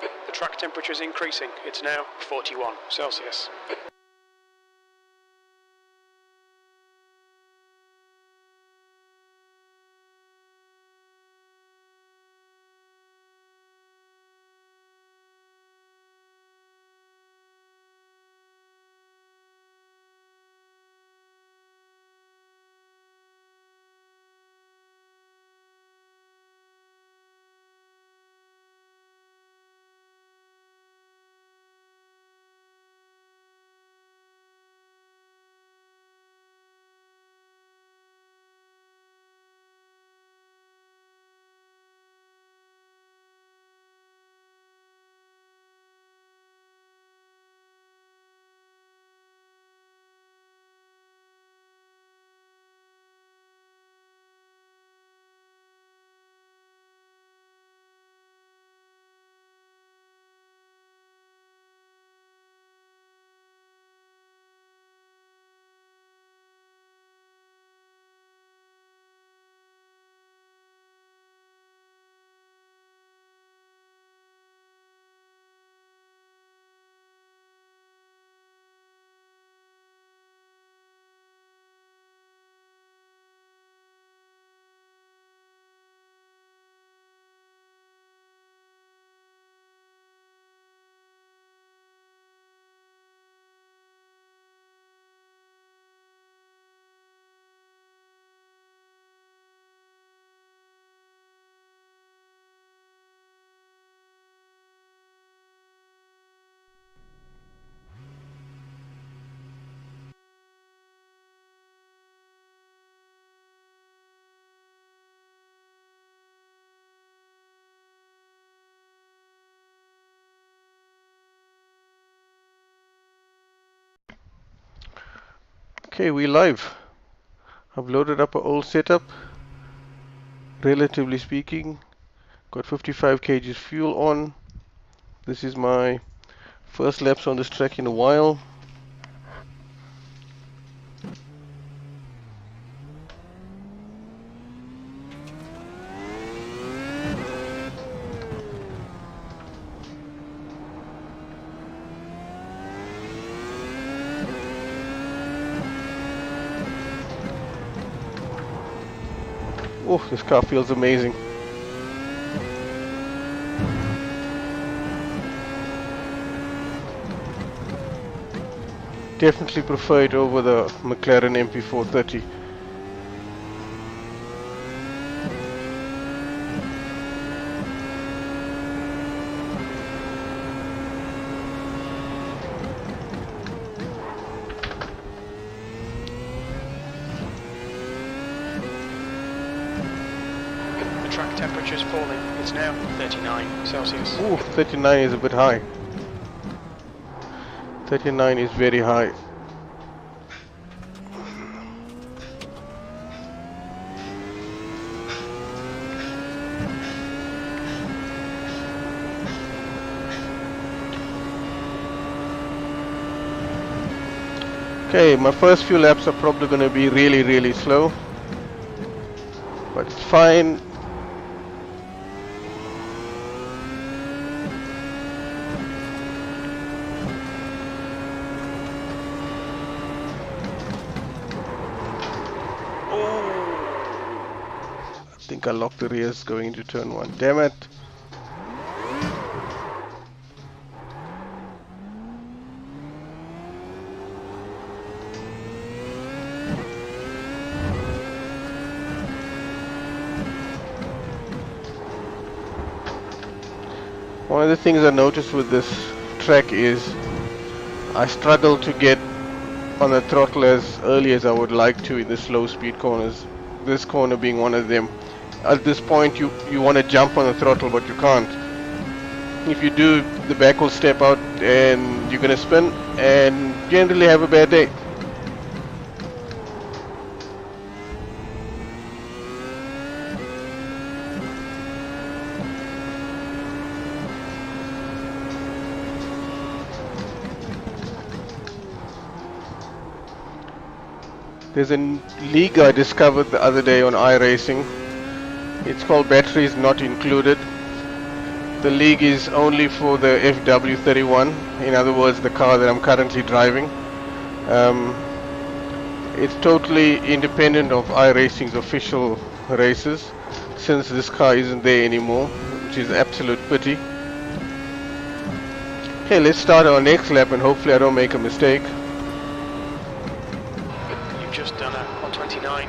The track temperature is increasing. It's now 41 Celsius. Okay, we live. I've loaded up an old setup, relatively speaking. Got 55 kgs fuel on. This is my first laps on this track in a while. Oh, this car feels amazing. Definitely prefer it over the McLaren MP430. Track temperature is falling. It's now 39 Celsius. Ooh, 39 is a bit high. 39 is very high. Okay, my first few laps are probably going to be really slow, but it's fine. I think I locked the rears going into turn 1. Damn it. One of the things I noticed with this track is I struggle to get on the throttle as early as I would like to in the slow speed corners. This corner being one of them. At this point you want to jump on the throttle, but you can't. If you do, the back will step out and you're gonna spin and generally have a bad day. There's a league I discovered the other day on iRacing. It's called Batteries Not Included. The league is only for the FW31, in other words the car that I'm currently driving. It's totally independent of iRacing's official races, since this car isn't there anymore, which is absolute pity. Okay, let's start our next lap and hopefully I don't make a mistake. You've just done a 129.9.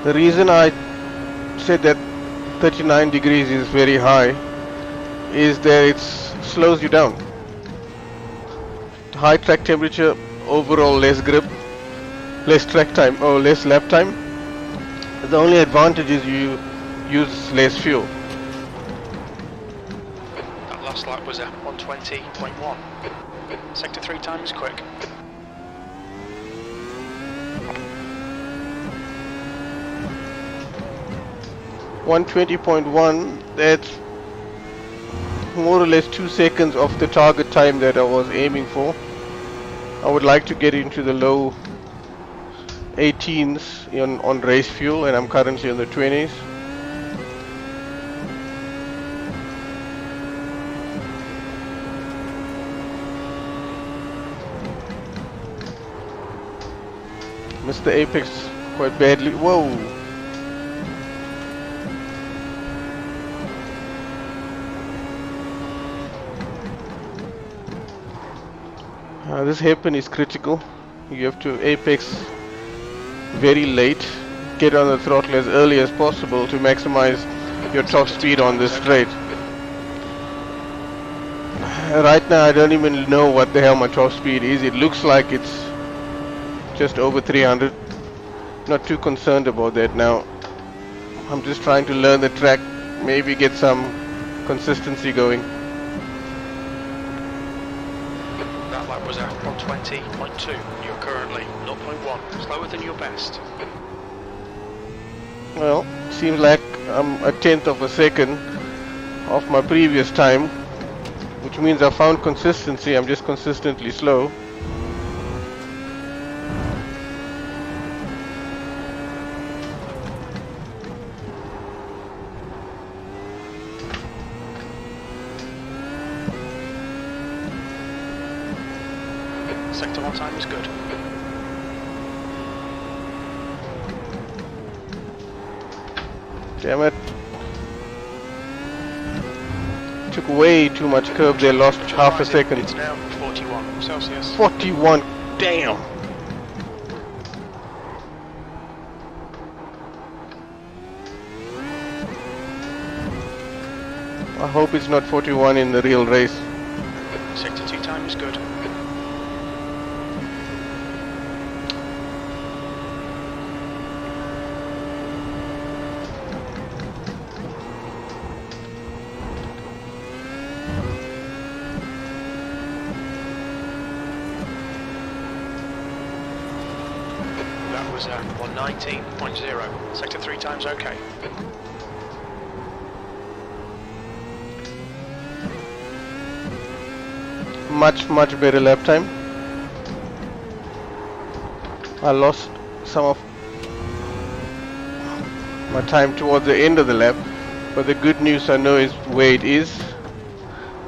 The reason I said that 39 degrees is very high is that it slows you down. High track temperature, overall less grip, less track time or less lap time. The only advantage is you use less fuel. That last lap was a 120.1. Sector 3 time is quick. 120.1, that's more or less 2 seconds of the target time that I was aiming for. I would like to get into the low 18s on race fuel, and I'm currently in the 20s. Missed the apex quite badly. Whoa! This hairpin is critical. You have to apex very late, get on the throttle as early as possible to maximize your top speed on this straight. Right now I don't even know what the hell my top speed is. It looks like it's just over 300. Not too concerned about that now. I'm just trying to learn the track, maybe get some consistency going. That lap was at 120.2. You're currently 0.1, slower than your best. Well, seems like I'm a tenth of a second off my previous time, which means I found consistency. I'm just consistently slow. Sector 1 time is good. Damn it. Took way too much curve there, lost half a second. It's now 41 Celsius. 41, damn. I hope it's not 41 in the real race. Sector 2 time is good. That was 119.0. Sector 3 times okay. Much better lap time. I lost some of my time towards the end of the lap, but the good news I know is where it is.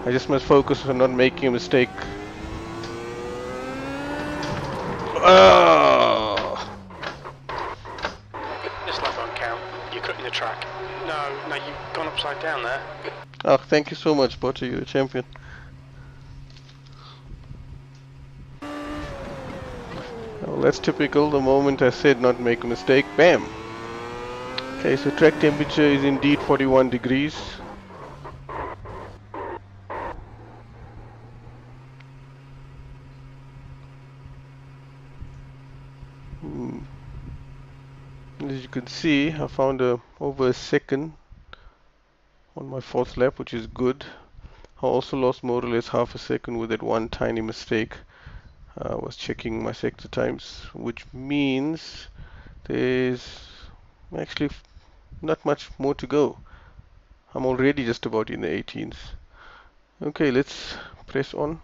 I just must focus on not making a mistake. This lap won't count. You're cutting the track. No, you've gone upside down there. Oh, thank you so much, Potter. You're a champion. That's typical. The moment I said not make a mistake, bam. Okay, so track temperature is indeed 41 degrees. As you can see, I found over a second on my fourth lap, which is good. I also lost more or less half a second with that one tiny mistake. I was checking my sector times, which means there's actually not much more to go. I'm already just about in the 18s. Okay, let's press on.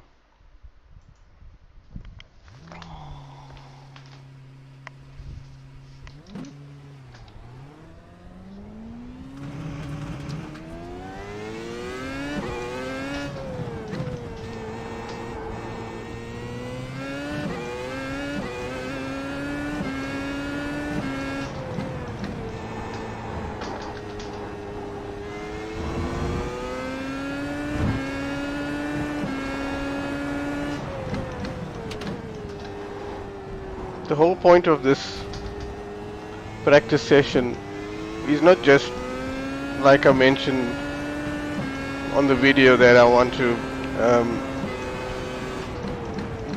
The whole point of this practice session is not just, like I mentioned on the video, that I want to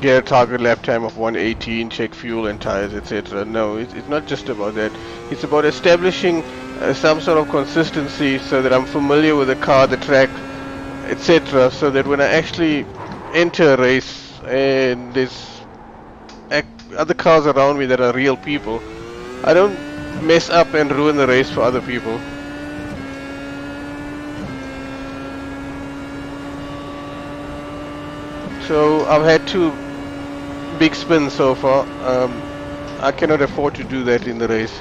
get a target lap time of 118, check fuel and tires, etc. No, it's not just about that. It's about establishing some sort of consistency so that I'm familiar with the car, the track, etc. So that when I actually enter a race and there's other cars around me that are real people, I don't mess up and ruin the race for other people. So I've had 2 big spins so far. I cannot afford to do that in the race.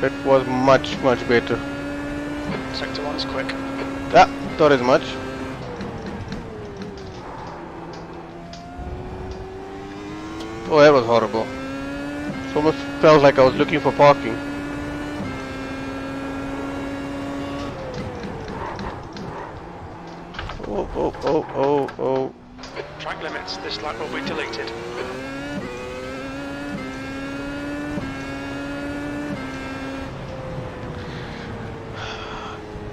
That was much better. Sector 1 is quick. Ah, thought as much. Oh, that was horrible. It almost felt like I was looking for parking. Oh. Track limits, this lap will be deleted.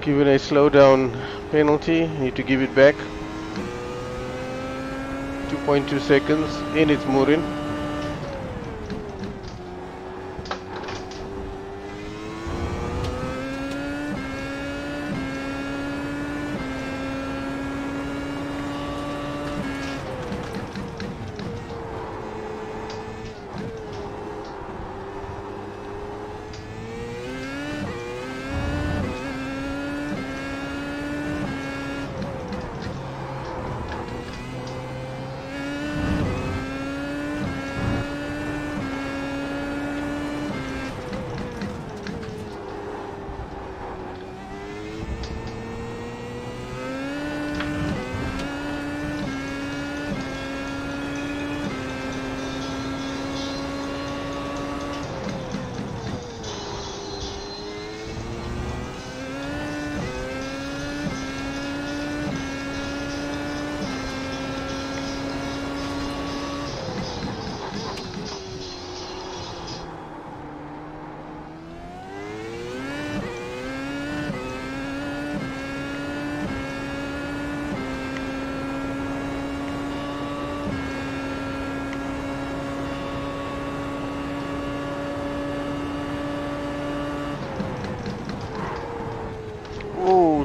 Given a slowdown penalty, need to give it back. 2.2 seconds, and it's moving.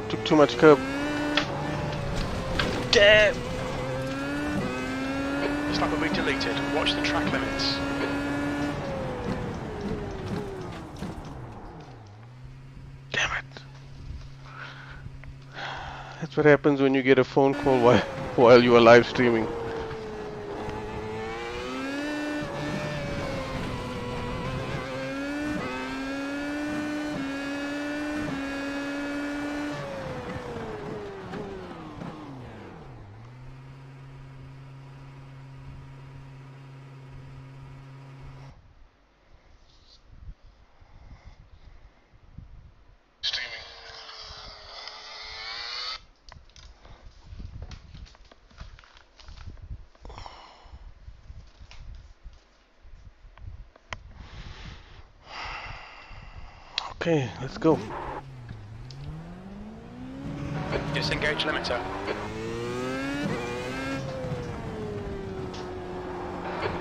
Took too much curb. Damn! This lap will be deleted. Watch the track limits. Damn it. That's what happens when you get a phone call while you are live streaming. Okay, let's go. Disengage limiter.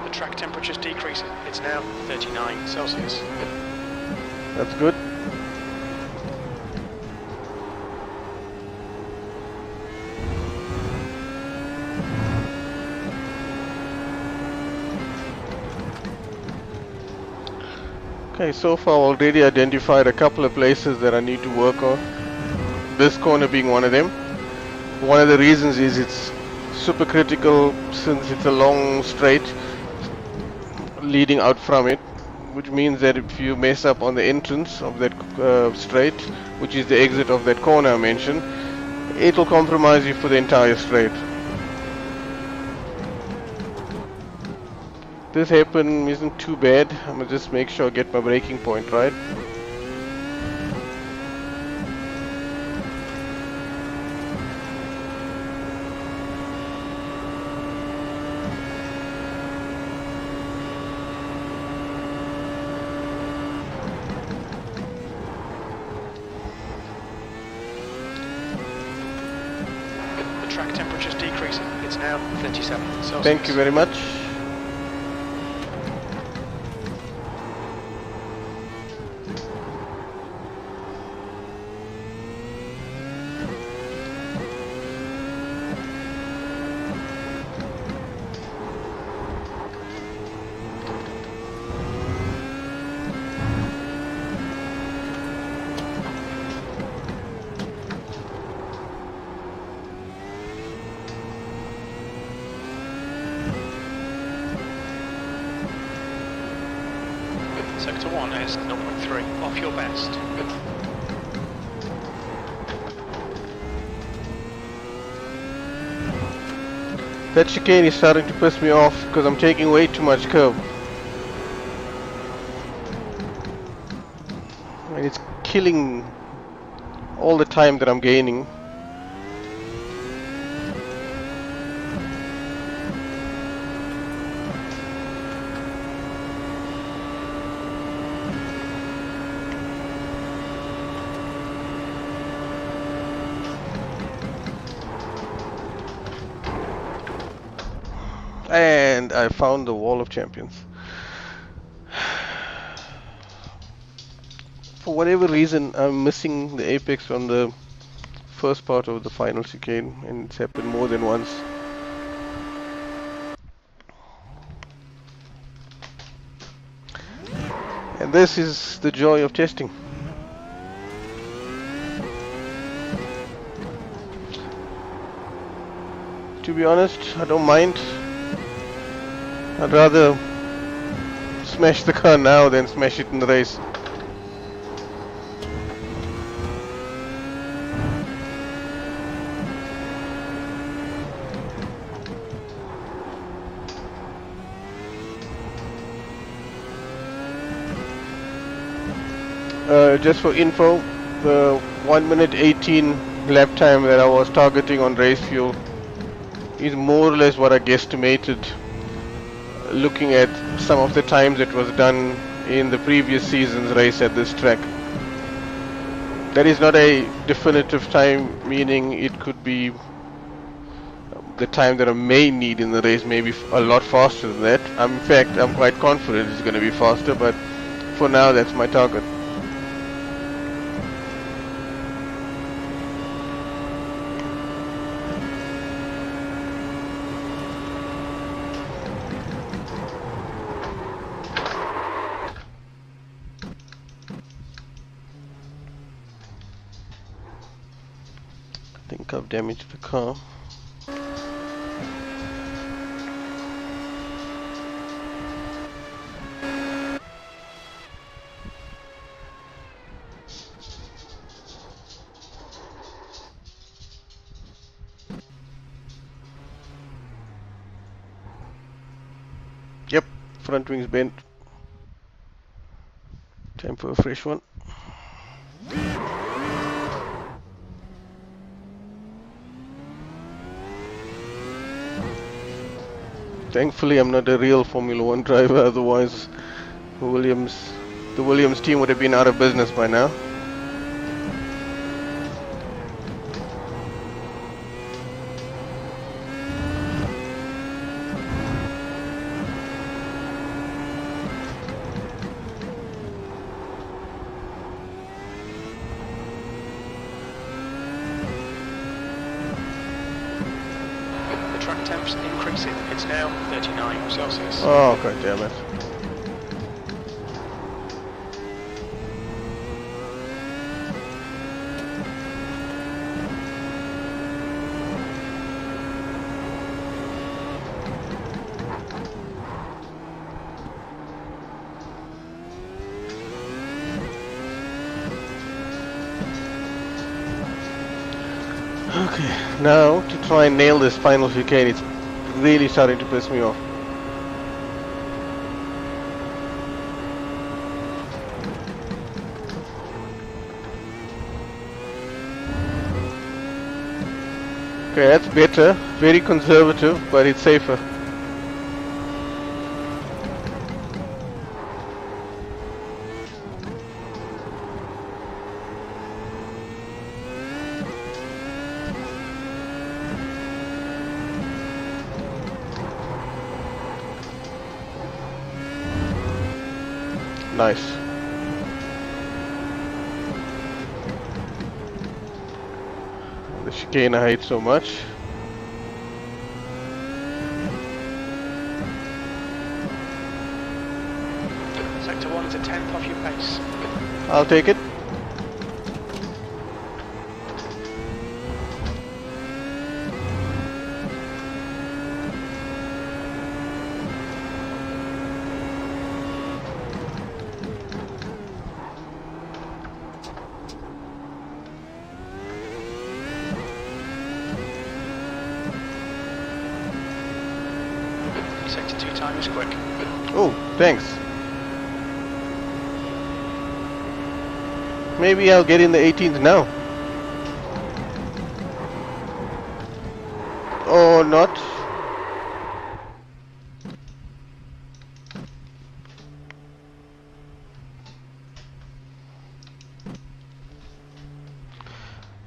The track temperature's decreasing. It's now 39 Celsius. That's good. Okay, so far already identified a couple of places that I need to work on. This corner being one of them. One of the reasons is it's super critical since it's a long straight leading out from it, which means that if you mess up on the entrance of that straight, which is the exit of that corner I mentioned, it will compromise you for the entire straight. This happen isn't too bad. I'm gonna just make sure I get my braking point right. The track temperature's decreasing. It's now 37 Celsius. Thank you very much. Sector 1 is 0.3, off your best. That chicane is starting to piss me off because I'm taking way too much curve. And it's killing all the time that I'm gaining. And I found the wall of champions. For whatever reason, I'm missing the apex from the first part of the final chicane, and it's happened more than once. And this is the joy of testing. To be honest, I don't mind. I'd rather smash the car now than smash it in the race. Just for info, the 1 minute 18 lap time that I was targeting on race fuel is more or less what I guesstimated, looking at some of the times it was done in the previous season's race at this track. That is not a definitive time, meaning it could be the time that I may need in the race, maybe a lot faster than that. In fact, I'm quite confident it's going to be faster, but for now that's my target. I've damaged the car. Yep, front wing's bent. Time for a fresh one. Thankfully, I'm not a real Formula One driver, otherwise the Williams team would have been out of business by now. Track temps increasing. It's now 39 Celsius. Oh, god damn it. Okay, now to try and nail this final chicane, it's really starting to piss me off. Okay, that's better. Very conservative, but it's safer. Nice. The chicane I hate so much. Sector 1 is a tenth off your pace. I'll take it. Sector 2 time is quick. Oh, thanks. Maybe I'll get in the 18th now. Or not.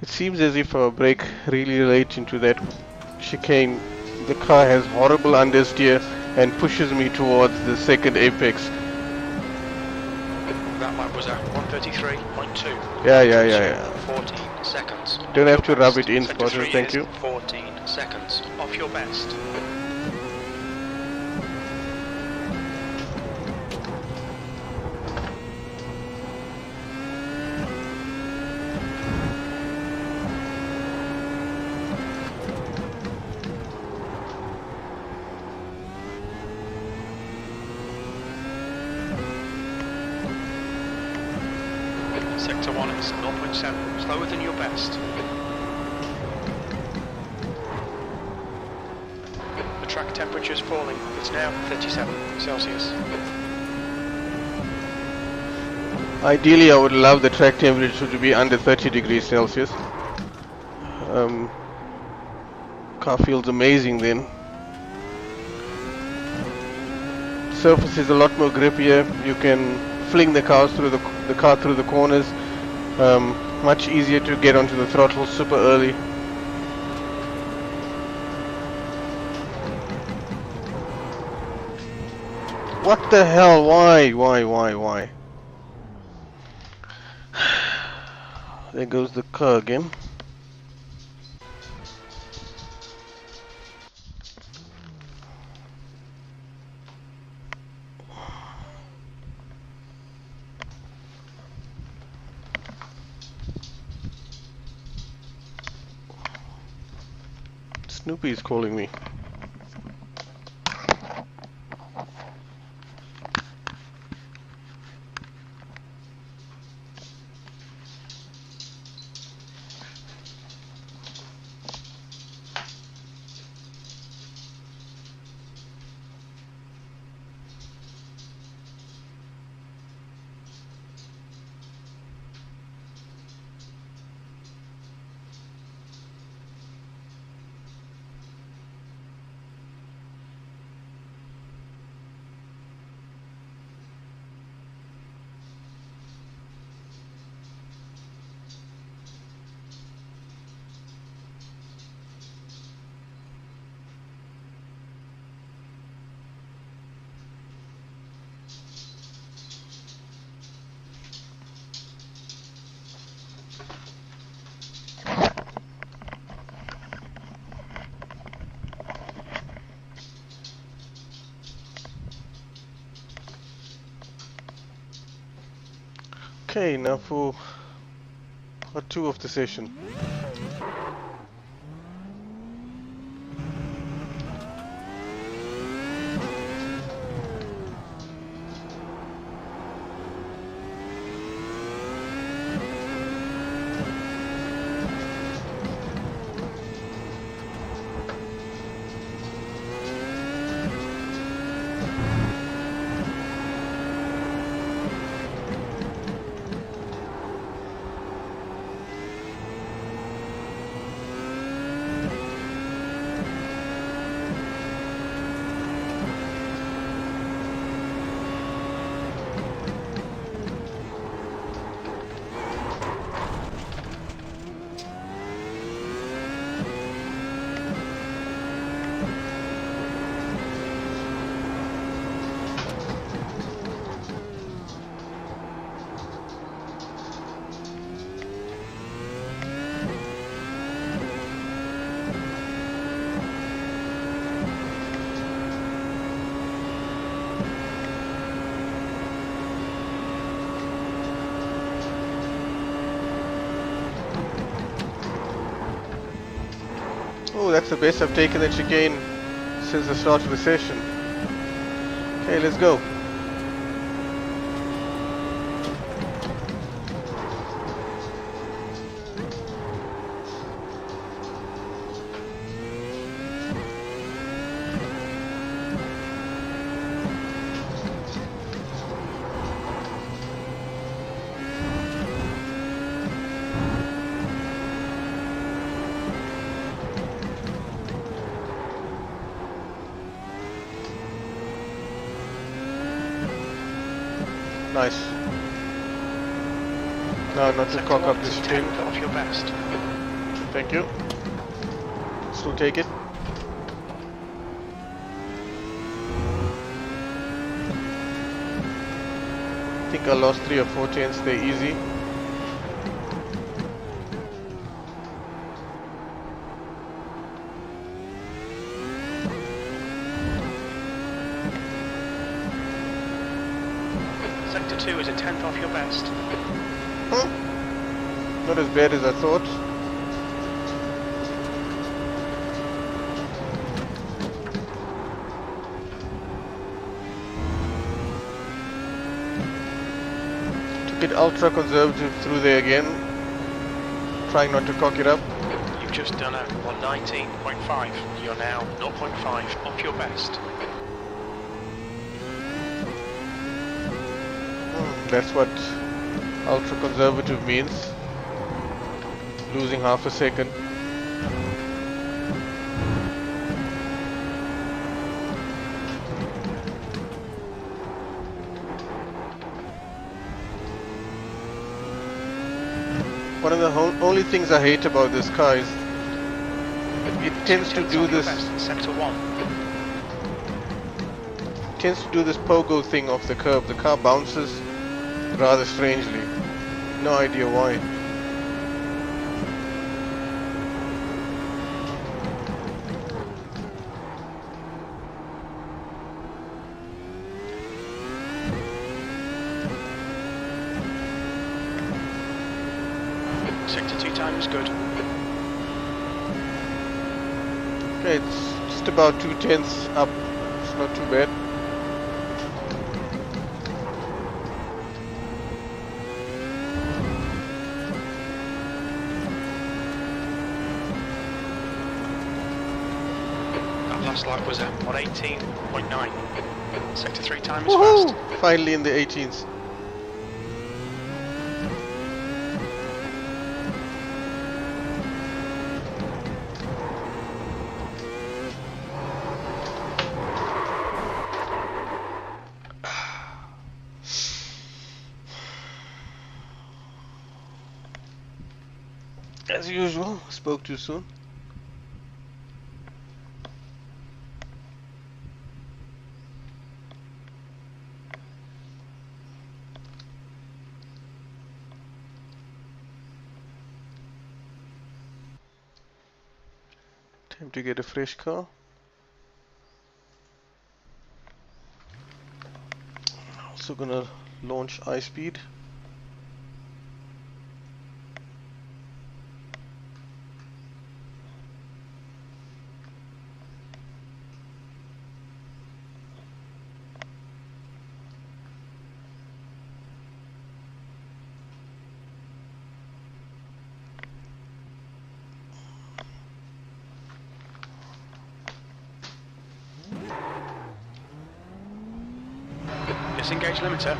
It seems as if I brake really late into that chicane. The car has horrible understeer and pushes me towards the second apex. That lap was at 133.2. Yeah. 14 seconds. Don't have to rub it in, Sector spotter, 3 thank is you. 14 seconds. Off your best. Sector 1 is 0.7, slower than your best. The track temperature is falling, it's now 37 Celsius. Ideally, I would love the track temperature to be under 30 degrees Celsius. Car feels amazing then. Surface is a lot more grippier. You can fling the car through the corners. Much easier to get onto the throttle super early. What the hell? Why? There goes the car again. Snoopy is calling me. Okay, now for part 2 of the session. Oh, that's the best I've taken that chicane since the start of the session. Okay, let's go. Nice. Now not to cock up this tin. Off your best. Thank you. Still take it. I think I lost 3 or 4 tenths there easy. Sector 2 is a tenth off your best. Not as bad as I thought. Took it ultra conservative through there again. Trying not to cock it up. You've just done a 119.5. You're now 0.5 off your best. That's what ultra conservative means. Losing half a second. One of the only things I hate about this car is it tends to do this. Sector 1. Tends to do this pogo thing off the curb. The car bounces rather strangely. No idea why. Sector 2 time is good. Okay, it's just about 2/10 up. It's not too bad. That last lap was on 18.9. Sector 3 time is Woohoo! fast. Finally in the 18s. As usual, spoke too soon. Time to get a fresh car. Also gonna launch iSpeed. Disengage limiter.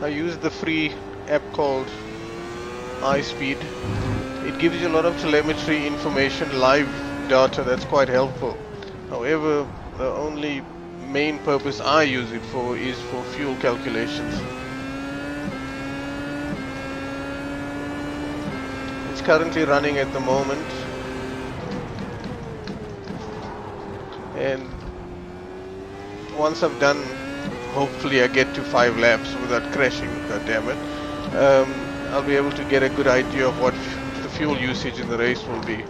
I use the free app called iSpeed. It gives you a lot of telemetry information, live data, that's quite helpful. However, the only main purpose I use it for is for fuel calculations. It's currently running at the moment, and once I've done, hopefully I get to 5 laps without crashing, god damn it, I'll be able to get a good idea of what the fuel usage in the race will be.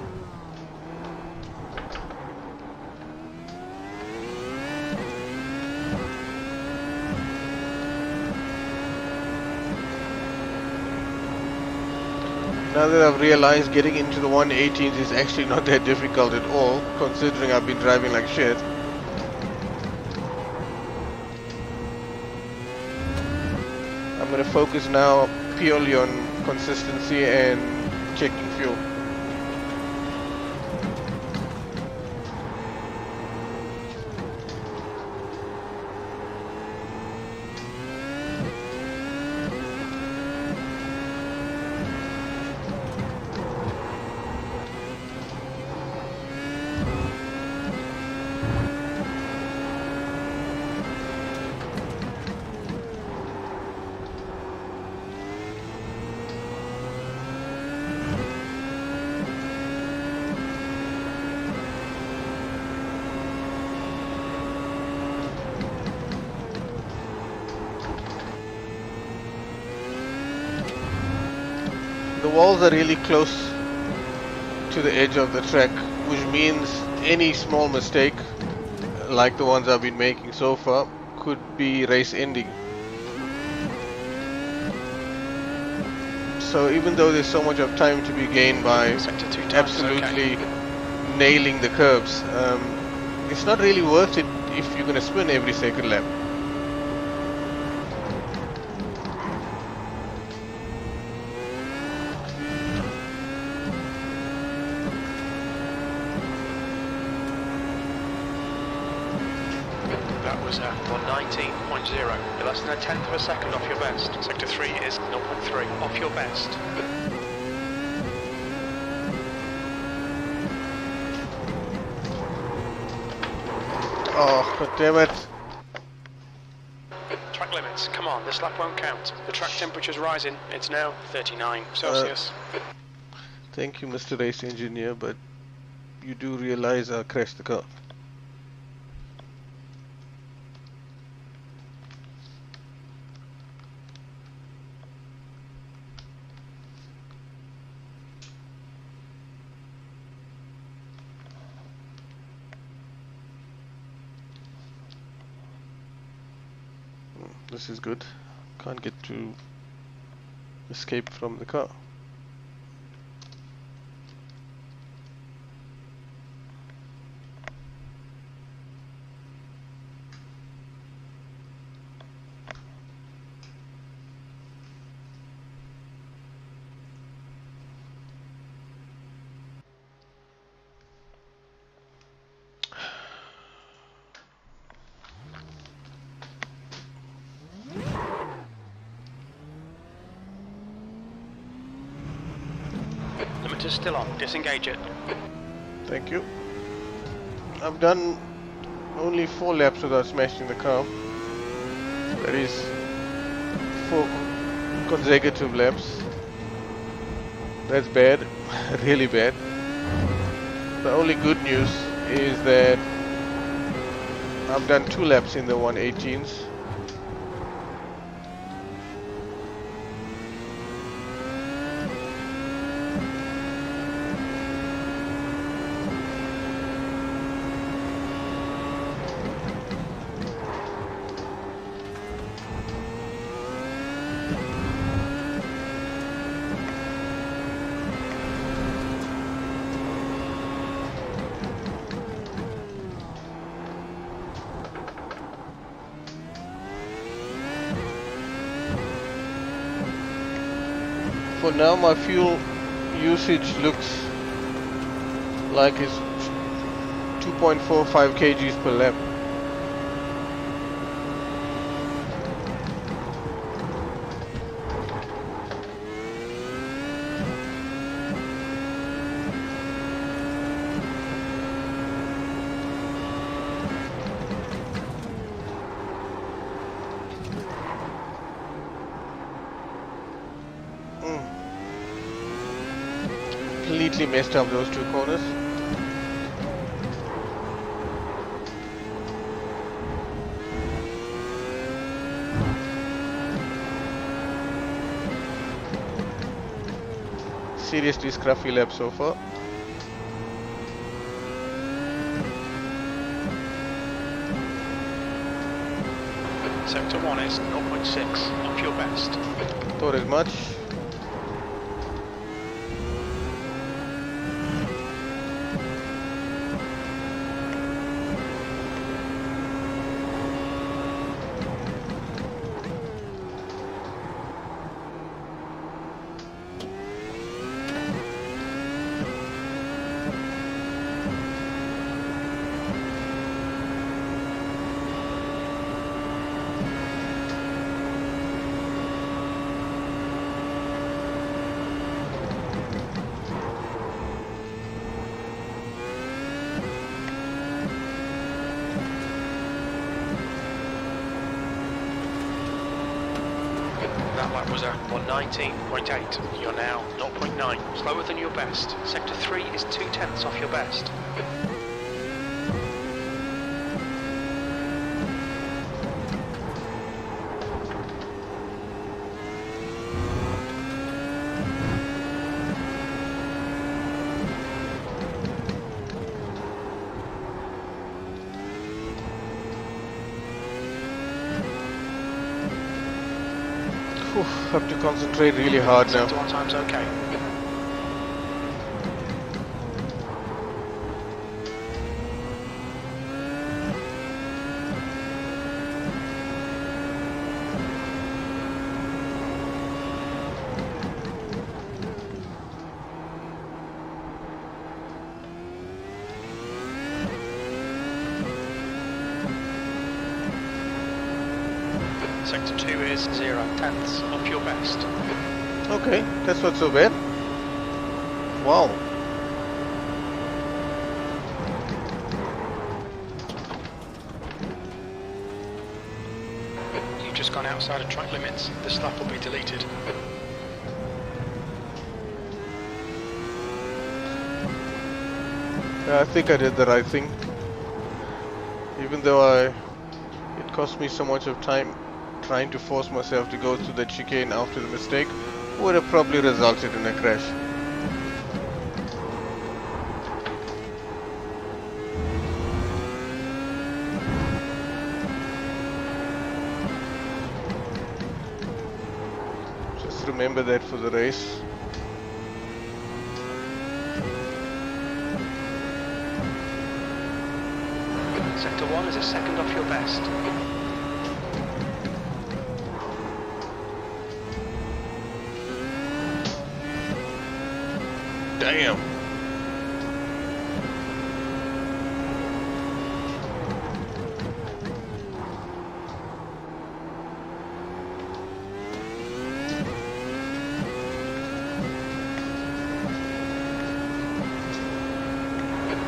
Now that I've realized getting into the 118s is actually not that difficult at all, considering I've been driving like shit. I'm going to focus now purely on consistency and checking fuel. The walls are really close to the edge of the track, which means any small mistake, like the ones I've been making so far, could be race ending. So even though there's so much of time to be gained by absolutely nailing the curbs, it's not really worth it if you're going to spin every second lap. That was 119.0. You're less than a tenth of a second off your best. Sector 3 is 0.3 off your best. Oh, god damn it. Track limits, come on, this lap won't count. The track temperature's rising, it's now 39 Celsius. Thank you, Mr. Race Engineer, but you do realize I crashed the car. This is good. Can't get to escape from the car. Limiter's still on. Disengage it. Thank you. I've done only 4 laps without smashing the car. That is 4 consecutive laps. That's bad, really bad. The only good news is that I've done 2 laps in the 118s. For now, my fuel usage looks like it's 2.45 kgs per lap. Completely messed up those 2 corners. Seriously scruffy lap so far. Sector 1 is 0.6, up your best. Thought as much. That lap was a 119.8. You're now 0.9, slower than your best. Sector 3 is 0.2 off your best. Have to concentrate really hard now. Sector 1 time's okay. Sector 2 is 0.10 off your best. Okay, that's not so bad. Wow. You've just gone outside of track limits. This lap will be deleted. I think I did the right thing. Even though it cost me so much of time trying to force myself to go through that chicane after the mistake, would have probably resulted in a crash. remember that for the race. Sector 1 is a second off your best. Damn.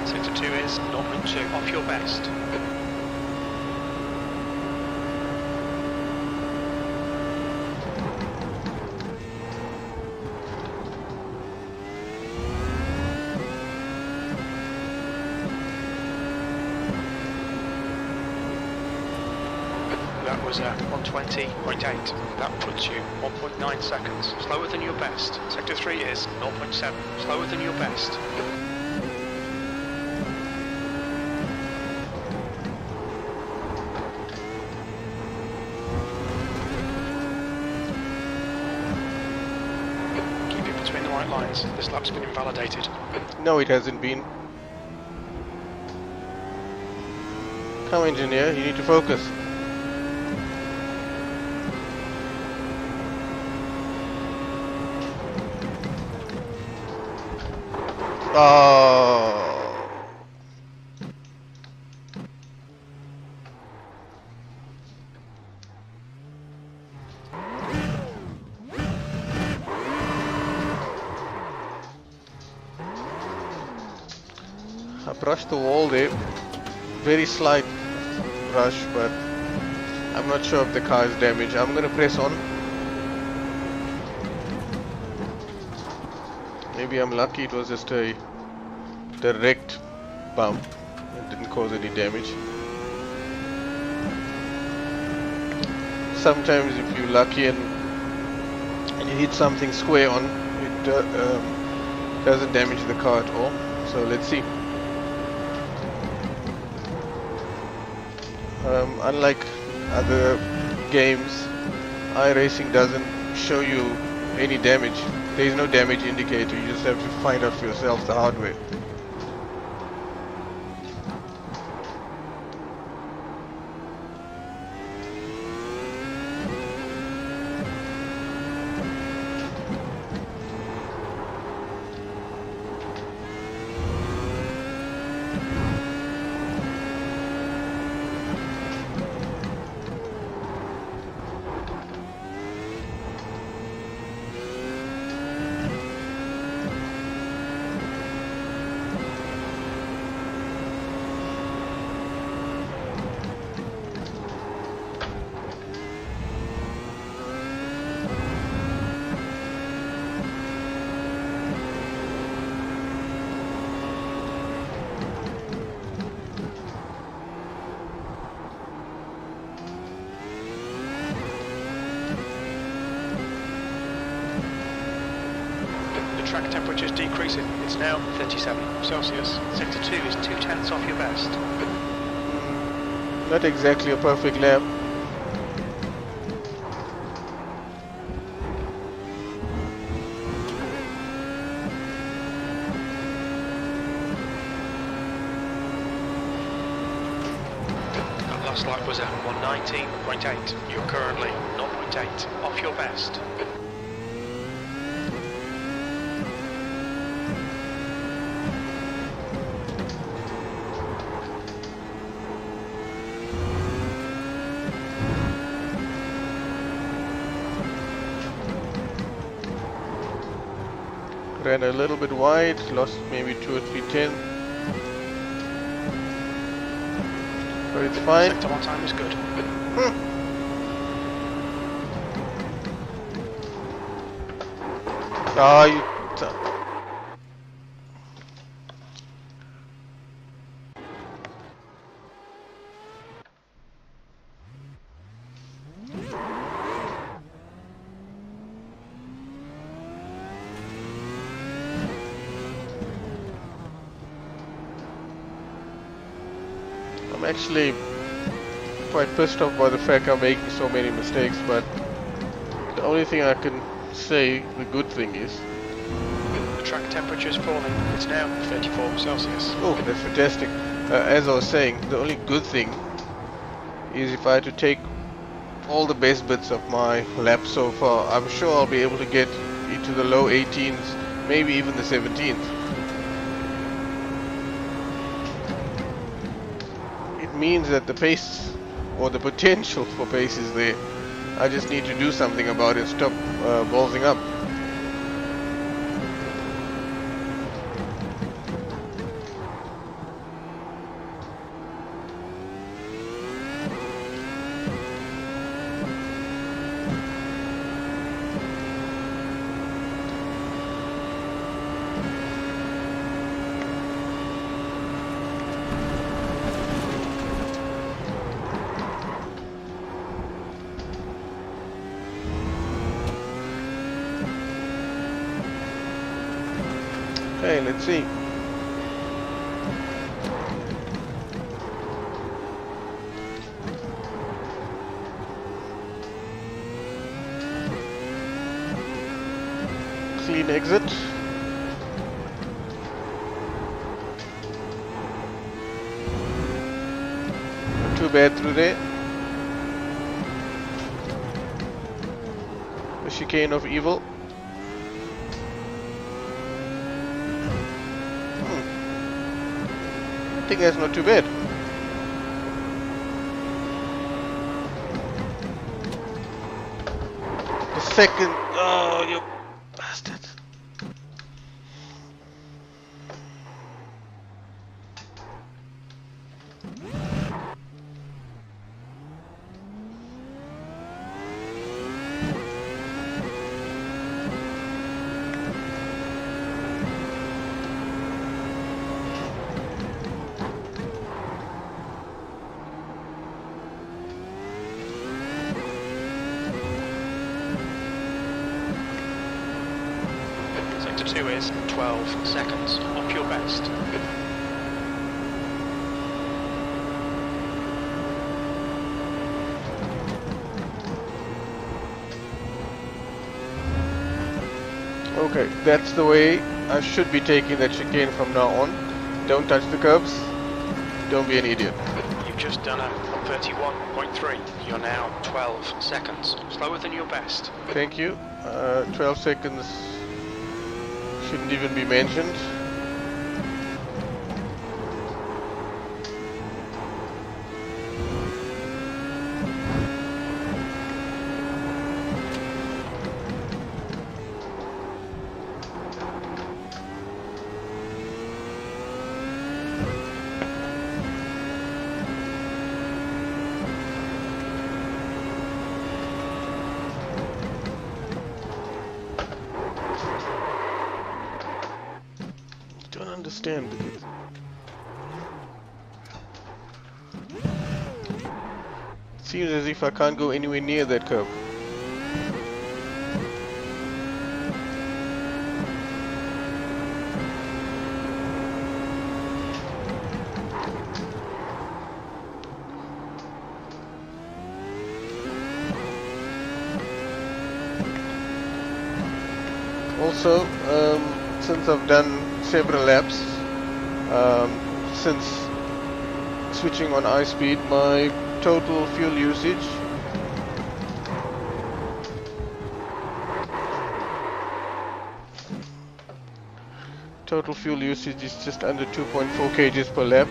Sector 2 is 0.2 off your best. That was 120.8. That puts you 1.9 seconds slower than your best. Sector 3 is 0.7, slower than your best. Keep it between the white lines. This lap's been invalidated. No, it hasn't been. Come, engineer, you need to focus. Oh. I brushed the wall there. Very slight brush, but I'm not sure if the car is damaged. I'm gonna press on. Maybe I'm lucky it was just a direct bump. It didn't cause any damage. Sometimes if you're lucky and you hit something square on, it doesn't damage the car at all. So let's see. Unlike other games, iRacing doesn't show you any damage. There is no damage indicator, you just have to find out for yourself the hard way. Track temperature is decreasing. It's now 37 Celsius. Sector 2 is 0.2 off your best. Not exactly a perfect lap. That last lap was at 119.8. You're currently 0.8 off your best. Ran a little bit wide, lost maybe 2 or 3 tenths. But it's fine. Sector 1 time is good. Ah, you... I'm actually quite pissed off by the fact I'm making so many mistakes, but the only thing I can say the good thing is. The track temperature is falling. It's now 34 Celsius. Oh, that's fantastic. As I was saying, the only good thing is if I had to take all the best bits of my lap so far, I'm sure I'll be able to get into the low 18s, maybe even the 17th. It means that the pace, or the potential for pace, is there. I just need to do something about it, stop ballsing up. Okay, let's see. Clean exit. Not too bad through there. The chicane of evil. I think that's not too bad. The second, oh, you bastard. Sector 2 is 12 seconds off your best. Okay, that's the way I should be taking that chicane from now on. Don't touch the curbs. Don't be an idiot. You've just done a 31.3. You're now 12 seconds slower than your best. Thank you. 12 seconds shouldn't even be mentioned. Understand. Seems as if I can't go anywhere near that curve. Also, since I've done several laps since switching on high speed, my total fuel usage is just under 2.4 kgs per lap.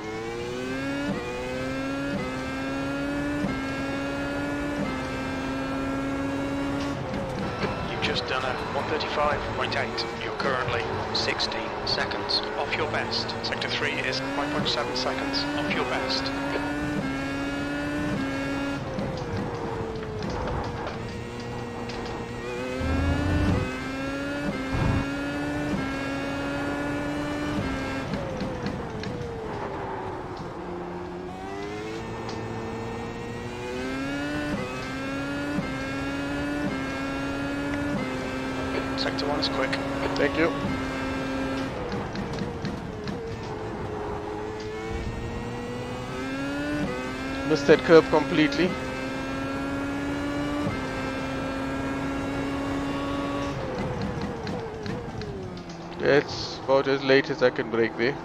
Just done a 135.8. You're currently 16 seconds off your best. Sector 3 is 5.7 seconds off your best. Sector 1 is quick. Thank you. Missed that curb completely. It's about as late as I can brake there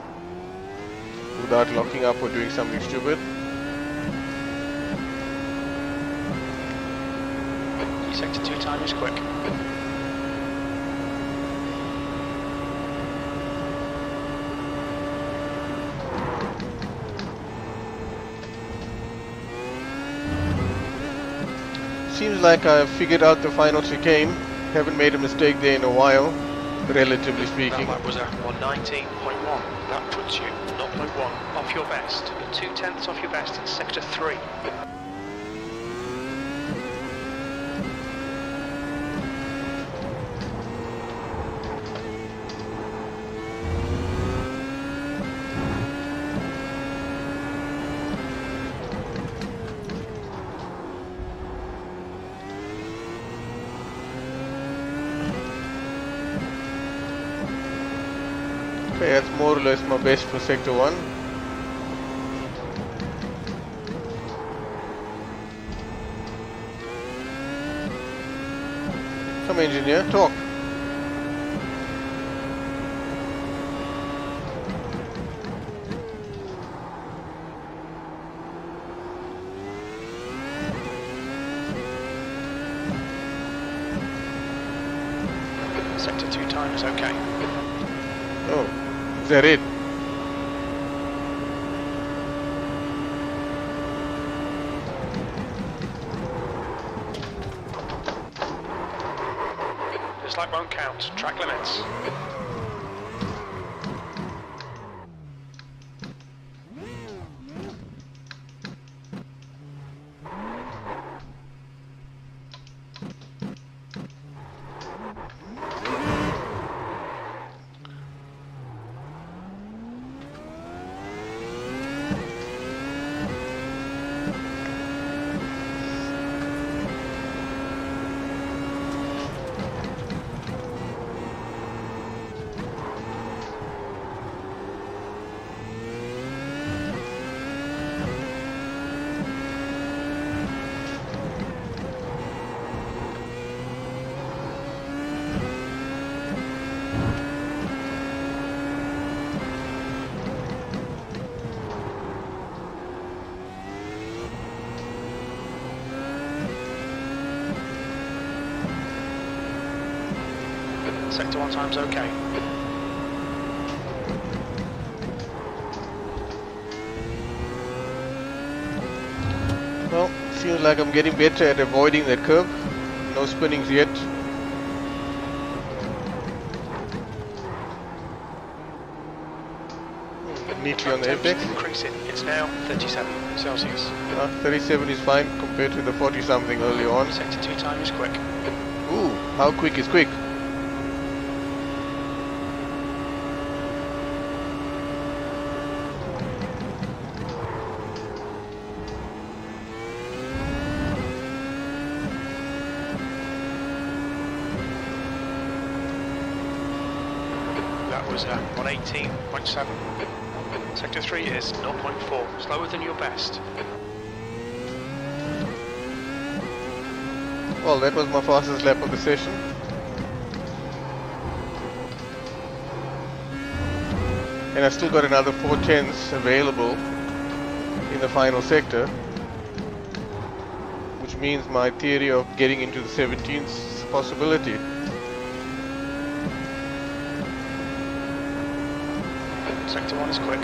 without locking up or doing something stupid. Sector 2 time is quick. Seems like I've figured out the final chicane. Haven't made a mistake there in a while, relatively speaking. That was a 119.1. That puts you 0.1 off your best. You're 0.2 off your best in sector 3. Okay, that's more or less my best for sector 1. Come engineer, talk. Sector 2 time is okay. Oh, is that it? This light won't count. Track limits. Sector 1 time's okay. Well, seems like I'm getting better at avoiding that curve. No spinnings yet. Neatly on the apex. Increasing. It's now 37 Celsius. 37 is fine compared to the 40 something earlier on. Sector 2 time is quick. Ooh, how quick is quick? That was 118.7. Sector 3 is 0.4, slower than your best. Well, that was my fastest lap of the session. And I still got another 4/10 available in the final sector, which means my theory of getting into the 17th is a possibility. Sector 1 is quick.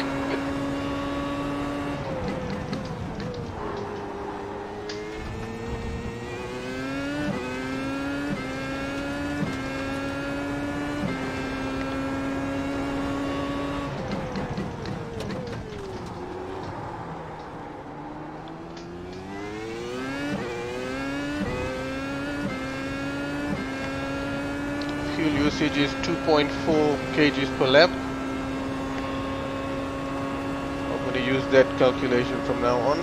Fuel usage is 2.4 kgs per lap. I'm going to use that calculation from now on.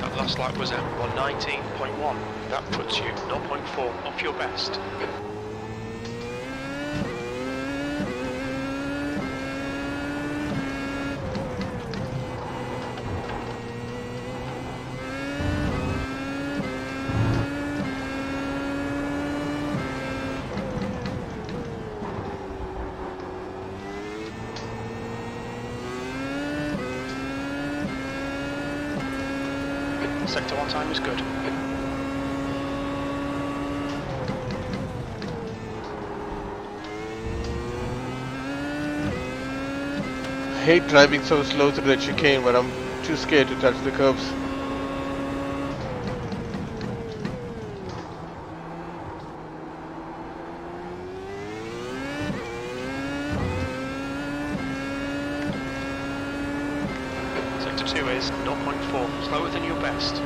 That last lap was at 119.1. That puts you 0.4 off your best. Sector 1 time is good. I hate driving so slow through that chicane, but I'm too scared to touch the curbs. Sector 2 is 0.4, slower than your best.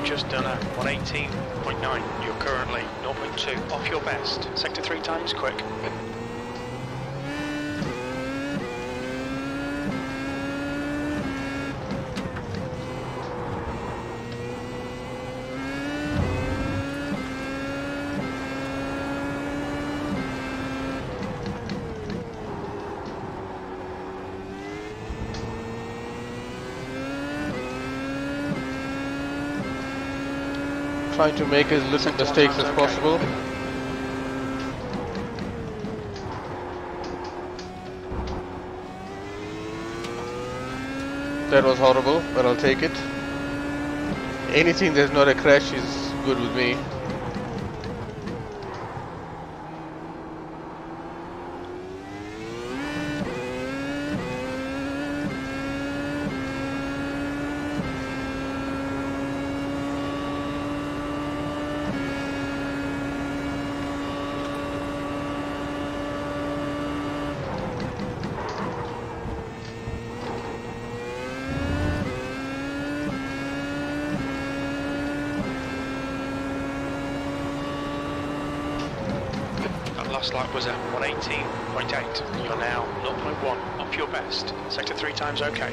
Just done a 118.9. You're currently 0.2 off your best. Sector 3 times quick. Trying to make as little mistakes as possible. That was horrible, but I'll take it. Anything that's not a crash is good with me. Last lap was a 118.8. You're now 0.1 off your best. Sector 3 times okay.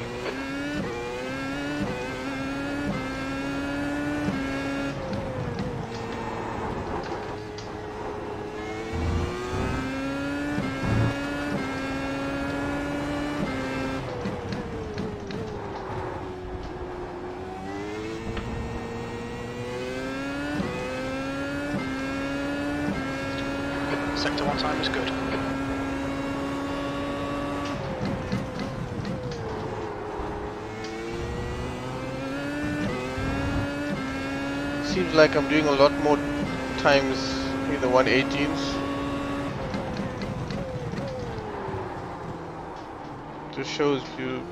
Sector 1 time is good. Seems like I'm doing a lot more times in the 118s. Just shows if you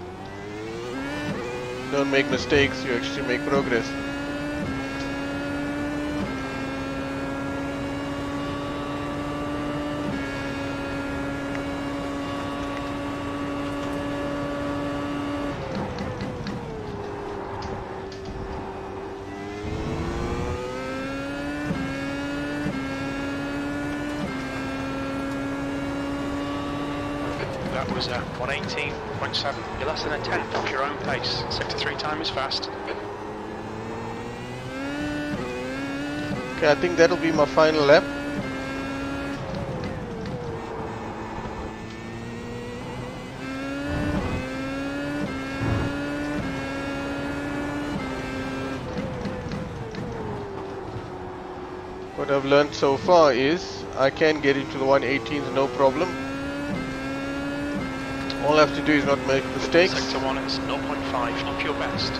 don't make mistakes, you actually make progress. That was a 118.7. You're less than a tenth off your own pace. Sector 3 time is fast. Okay, I think that'll be my final lap. What I've learned so far is I can get into the 118s no problem. All I have to do is not make mistakes. Sector 1 is 0.5 off your best.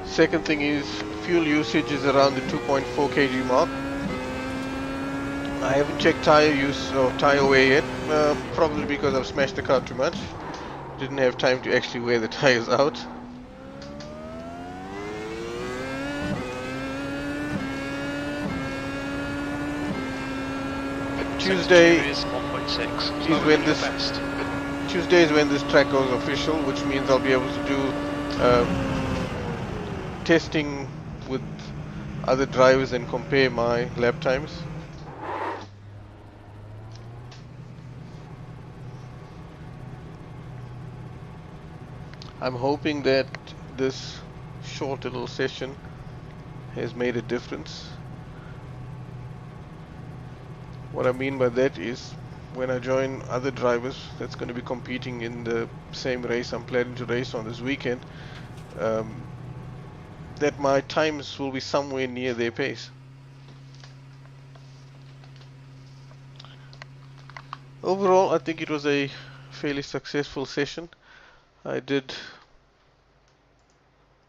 Second thing is fuel usage is around the 2.4 kg mark. I haven't checked tire use or tire wear yet, probably because I've smashed the car too much. Didn't have time to actually wear the tires out. Tuesday is 1.6. Tuesday is when this track goes official, which means I'll be able to do testing with other drivers and compare my lap times. I'm hoping that this short little session has made a difference. What I mean by that is when I join other drivers that's going to be competing in the same race I'm planning to race on this weekend, that my times will be somewhere near their pace. Overall, I think it was a fairly successful session. I did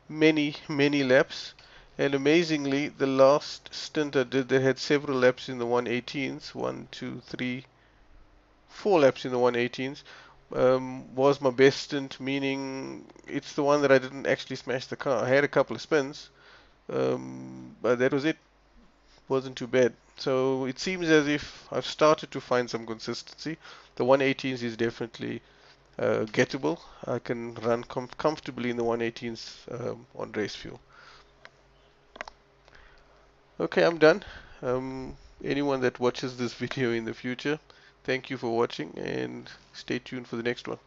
many laps, and amazingly, the last stint I did, they had several laps in the 118s, 1, 2, 3, 4 laps in the 118s, was my best stint, meaning it's the one that I didn't actually smash the car. I had a couple of spins, but that was it. Wasn't too bad. So it seems as if I've started to find some consistency. The 118s is definitely gettable. I can run comfortably in the 118s on race fuel. Okay, I'm done. Anyone that watches this video in the future, thank you for watching and stay tuned for the next one.